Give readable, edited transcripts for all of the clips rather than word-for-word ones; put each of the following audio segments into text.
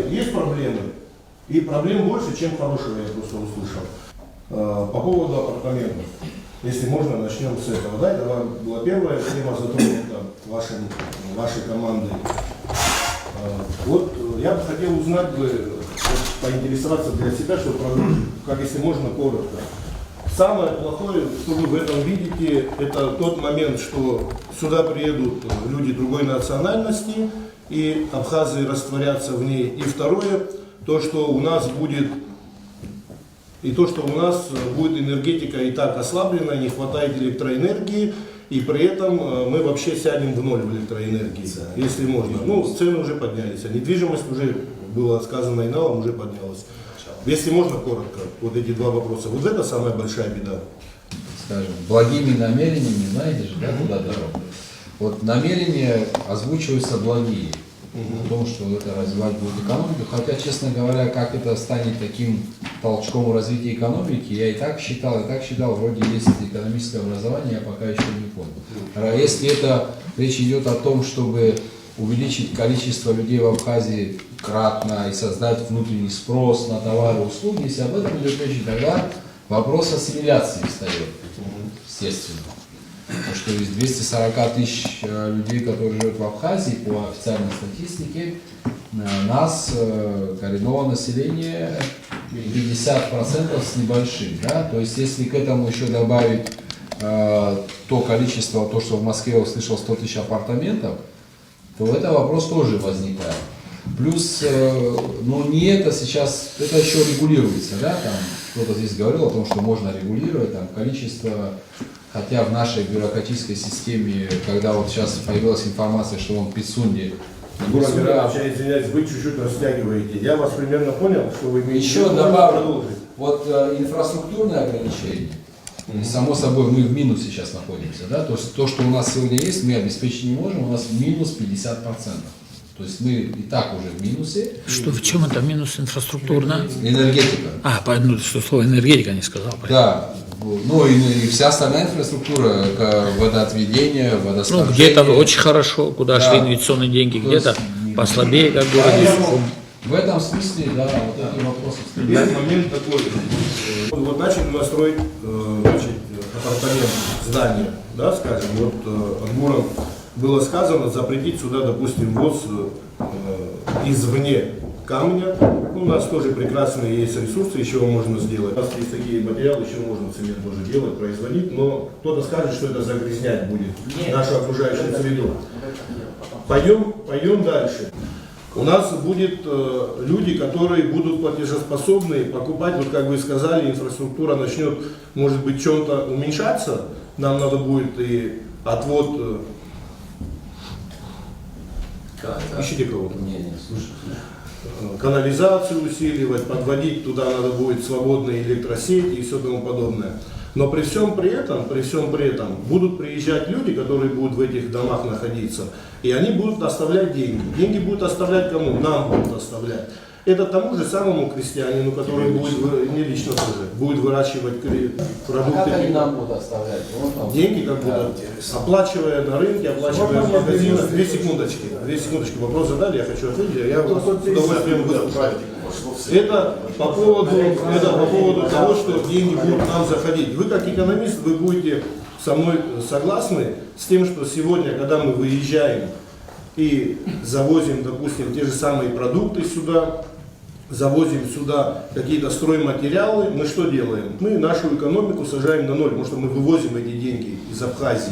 Есть проблемы, и проблем больше, чем хорошего, я просто услышал. По поводу апартаментов, если можно, начнем с этого. Да, это была первая тема, затронута вашей командой. Вот я бы хотел узнать, поинтересоваться для себя, чтобы, как если можно, коротко. Самое плохое, что вы в этом видите, это тот момент, что сюда приедут люди другой национальности, и Абхазии растворятся в ней. И второе, то, что у нас будет, энергетика и так ослаблена, не хватает электроэнергии, и при этом мы вообще сядем в ноль в электроэнергии, если можно. Ну, цены уже поднялись, а недвижимость уже, было сказано и налом, уже поднялась. Если можно, коротко, вот эти два вопроса. Вот это самая большая беда. Скажем, благими намерениями, знаете же, да, куда дорога? Вот намерения озвучиваются благие, о том, что это развивать будет экономику. Хотя, честно говоря, как это станет таким толчком развития экономики, я и так считал, вроде есть экономическое образование, я пока еще не понял. Если это речь идет о том, чтобы увеличить количество людей в Абхазии кратно и создать внутренний спрос на товары и услуги, если об этом идет речь, тогда вопрос ассимиляции встает, естественно. Потому что из 240 тысяч людей, которые живут в Абхазии, по официальной статистике, нас, коренного населения, 50% с небольшим. Да? То есть, если к этому еще добавить то количество, то, что в Москве я услышал 100 тысяч апартаментов, то это вопрос тоже возникает. Плюс, не это сейчас, это еще регулируется, да, там кто-то здесь говорил о том, что можно регулировать там количество, хотя в нашей бюрократической системе, когда вот сейчас появилась информация, что он в Пицунде, извиняюсь, вы чуть-чуть растягиваете. Я вас примерно понял, что вы имеете. Еще добавлю, вот инфраструктурное ограничение. И, само собой, мы в минусе сейчас находимся, да, то есть то, что у нас сегодня есть, мы обеспечить не можем, у нас минус 50%. То есть мы и так уже в минусе. Что, в чем это минус инфраструктурно? Энергетика. Что слово энергетика не сказал. Да, и вся остальная инфраструктура, водоотведение, водоснабжение. Где-то очень хорошо, куда шли инвестиционные деньги, где-то послабее, как в городе. В этом смысле, да, вот эти вопросы. Есть момент такой. Вот начали настроить апартамент, здание, да, скажем, вот Адмуром было сказано запретить сюда, допустим, ввоз извне камня. У нас тоже прекрасные есть ресурсы, из чего можно сделать. У нас есть такие материалы, еще можно цемент тоже делать, производить, но кто-то скажет, что это загрязнять будет нашу окружающую среду. Пойдем дальше. У нас будут люди, которые будут платежеспособны покупать, вот как вы сказали, инфраструктура начнет, может быть, чем-то уменьшаться, нам надо будет и отвод. Ищите кого-то. Канализацию усиливать, подводить туда надо будет свободные электросети и все тому подобное. Но при всем при этом будут приезжать люди, которые будут в этих домах находиться, и они будут оставлять деньги. Деньги будут оставлять кому? Нам будут оставлять. Это тому же самому крестьянину, который будет, не лично тоже, будет выращивать продукты. А как они нам будут оставлять? Деньги как будут, оплачивая на рынке, оплачивая в магазинах. Две секундочки, вопрос задали, я хочу ответить, я вас с удовольствием выслушаю. Это по поводу того, что деньги будут нам заходить. Вы как экономист, вы будете со мной согласны с тем, что сегодня, когда мы выезжаем и завозим, допустим, те же самые продукты сюда, завозим сюда какие-то стройматериалы, мы что делаем? Мы нашу экономику сажаем на ноль, потому что мы вывозим эти деньги из Абхазии.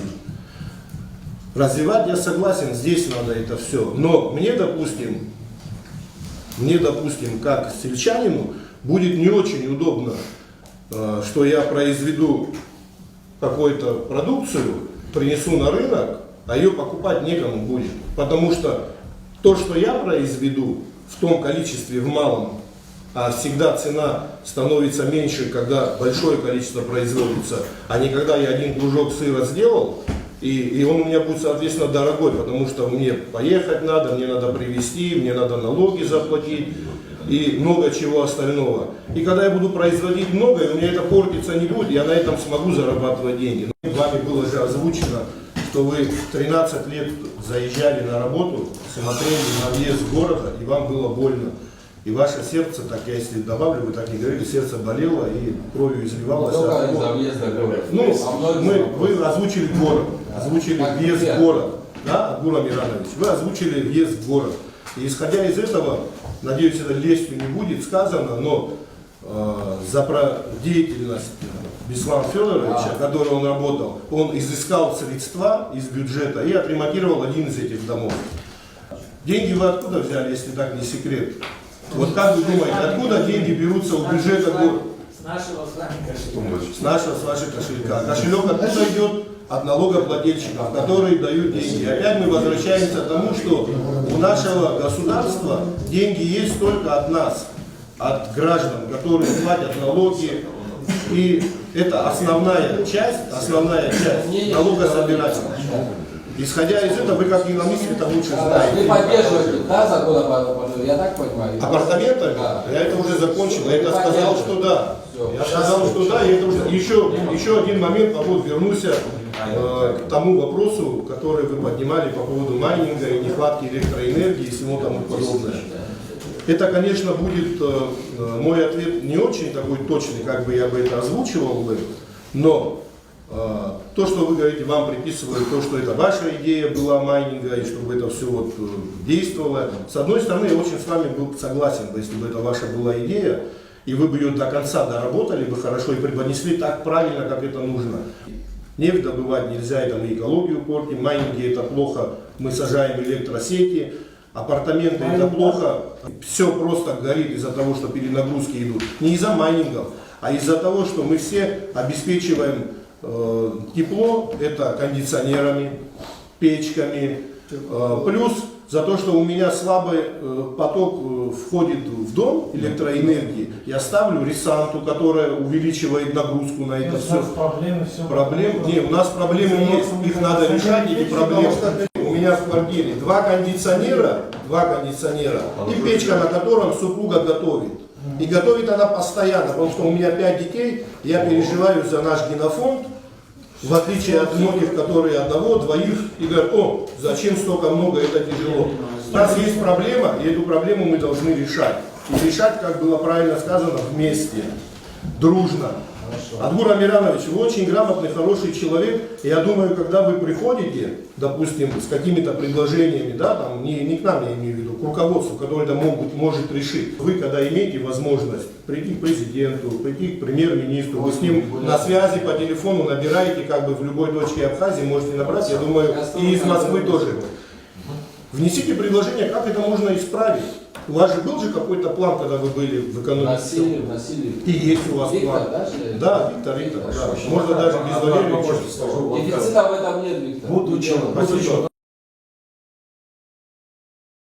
Развивать я согласен, здесь надо это все. Но мне, допустим, как сельчанину, будет не очень удобно, что я произведу какую-то продукцию, принесу на рынок, а ее покупать некому будет. Потому что то, что я произведу в том количестве, в малом, а всегда цена становится меньше, когда большое количество производится, а не когда я один кружок сыра сделал, и он у меня будет, соответственно, дорогой, потому что мне поехать надо, мне надо привезти, мне надо налоги заплатить и много чего остального. И когда я буду производить много, и у меня это портиться не будет, я на этом смогу зарабатывать деньги. Но вами было же озвучено, что вы 13 лет заезжали на работу, смотрели на въезд города, и вам было больно. И ваше сердце, так я если добавлю, вы так не говорили, сердце болело и кровью изливалось. Только от того. из-за въезда в город. Ну, А многие вы озвучили город, озвучили въезд в город, да, Адгура Миранович, вы озвучили въезд в город. И исходя из этого, надеюсь, это лестью не будет сказано, но за деятельность Беслана Федоровича, который он работал, он изыскал средства из бюджета и отремонтировал один из этих домов. Деньги вы откуда взяли, если так не секрет? Вот как вы думаете, откуда деньги берутся у бюджета города? С нашего с вами кошелька. С нашего, с вашего кошелька. Кошелек откуда идет? От налогоплательщиков, которые дают деньги. И опять мы возвращаемся к тому, что у нашего государства деньги есть только от нас, от граждан, которые платят налоги. И это основная часть налогособирательства. Исходя из этого, вы как экономист это лучше Вы знаете. поддерживаете, да, закон об я так понимаю? Апартаментами? Да. Я это уже закончил. Я это сказал, что да. Всё. Я сказал, что да. И это уже еще один момент, вот вернусь к тому вопросу, который вы поднимали по поводу майнинга и нехватки электроэнергии и всему тому подобное. Это, конечно, будет мой ответ не очень такой точный, как бы я бы это озвучивал бы, но то, что вы говорите, вам приписывают то, что это ваша идея была майнинга, и чтобы это все вот действовало. С одной стороны, я очень с вами был согласен, если бы это ваша была идея, и вы бы ее до конца доработали бы хорошо и преподнесли так правильно, как это нужно. Нефть добывать нельзя, это мы экологию портим, майнинги это плохо, мы сажаем электросети, апартаменты это плохо, все просто горит из-за того, что перенагрузки идут. Не из-за майнингов, а из-за того, что мы все обеспечиваем тепло, это кондиционерами, печками, плюс за то, что у меня слабый поток входит в дом электроэнергии, я ставлю ресанту, которая увеличивает нагрузку на это все. Проблем? Нет, у нас проблемы есть, их надо решать, эти проблемы. У меня в квартире два кондиционера и печка, на котором супруга готовит. И готовит она постоянно, потому что у меня 5 детей, я переживаю за наш генофонд, в отличие от многих, которые одного, двоих, и говорят, о, зачем столько много, это тяжело. У нас есть проблема, и эту проблему мы должны решать. И решать, как было правильно сказано, вместе, дружно. Адгур Амиранович, вы очень грамотный, хороший человек. Я думаю, когда вы приходите, допустим, с какими-то предложениями, да, там, не к нам, я имею в виду, к руководству, которое это может решить. Вы, когда имеете возможность прийти к президенту, прийти к премьер-министру, вы с ним на связи по телефону набираете, как бы в любой точке Абхазии, можете набрать, я думаю, и из Москвы тоже. Внесите предложение, как это можно исправить. У вас же был же какой-то план, когда вы были в экономике? Носили. И есть у вас Виктор, план. да? Да, Виктор, да. Можно даже без Валерия. Дефицита в этом нет, Виктор. Спасибо.